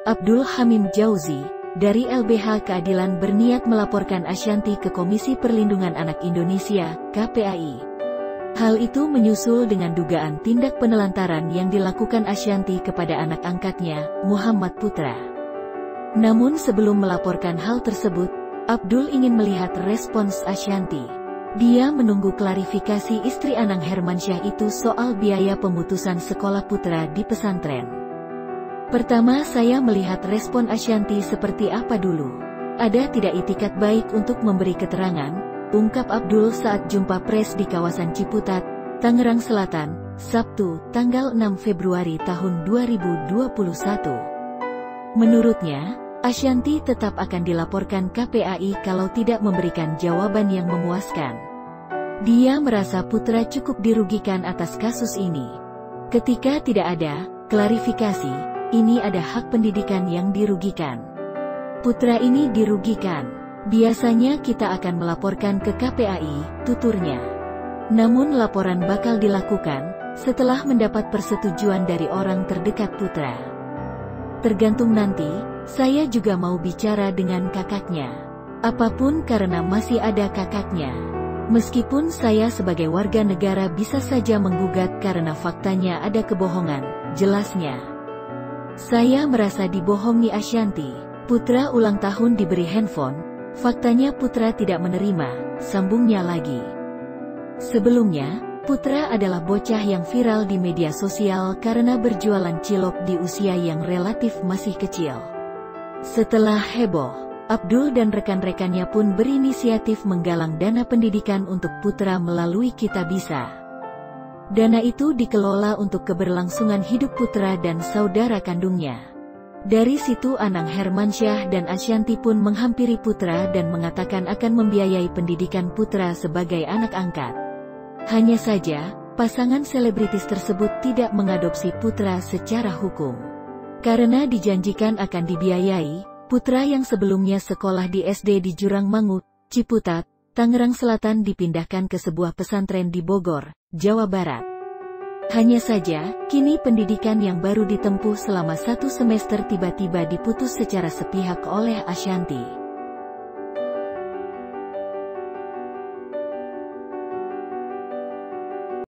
Abdul Hamim Jauzi, dari LBH Keadilan berniat melaporkan Ashanti ke Komisi Perlindungan Anak Indonesia, KPAI. Hal itu menyusul dengan dugaan tindak penelantaran yang dilakukan Ashanti kepada anak angkatnya, Muhammad Putra. Namun sebelum melaporkan hal tersebut, Abdul ingin melihat respons Ashanti. Dia menunggu klarifikasi istri Anang Hermansyah itu soal biaya pemutusan sekolah putra di pesantren. Pertama, saya melihat respon Ashanti seperti apa dulu. Ada tidak itikat baik untuk memberi keterangan, ungkap Abdul saat jumpa pers di kawasan Ciputat, Tangerang Selatan, Sabtu, tanggal 6 Februari tahun 2021. Menurutnya, Ashanti tetap akan dilaporkan KPAI kalau tidak memberikan jawaban yang memuaskan. Dia merasa Putra cukup dirugikan atas kasus ini. Ketika tidak ada klarifikasi, ini ada hak pendidikan yang dirugikan. Putra ini dirugikan. Biasanya kita akan melaporkan ke KPAI, tuturnya. Namun laporan bakal dilakukan setelah mendapat persetujuan dari orang terdekat Putra. Tergantung nanti, saya juga mau bicara dengan kakaknya. Apapun karena masih ada kakaknya. Meskipun saya sebagai warga negara bisa saja menggugat karena faktanya ada kebohongan, jelasnya. Saya merasa dibohongi Ashanti. Putra ulang tahun diberi handphone. Faktanya Putra tidak menerima, sambungnya lagi. Sebelumnya, Putra adalah bocah yang viral di media sosial karena berjualan cilok di usia yang relatif masih kecil. Setelah heboh, Abdul dan rekan-rekannya pun berinisiatif menggalang dana pendidikan untuk Putra melalui Kitabisa. Dana itu dikelola untuk keberlangsungan hidup Putra dan saudara kandungnya. Dari situ Anang Hermansyah dan Ashanti pun menghampiri Putra dan mengatakan akan membiayai pendidikan Putra sebagai anak angkat. Hanya saja, pasangan selebritis tersebut tidak mengadopsi Putra secara hukum. Karena dijanjikan akan dibiayai, Putra yang sebelumnya sekolah di SD di Jurangmangu, Ciputat, Tangerang Selatan dipindahkan ke sebuah pesantren di Bogor, Jawa Barat. Hanya saja, kini pendidikan yang baru ditempuh selama 1 semester tiba-tiba diputus secara sepihak oleh Ashanti.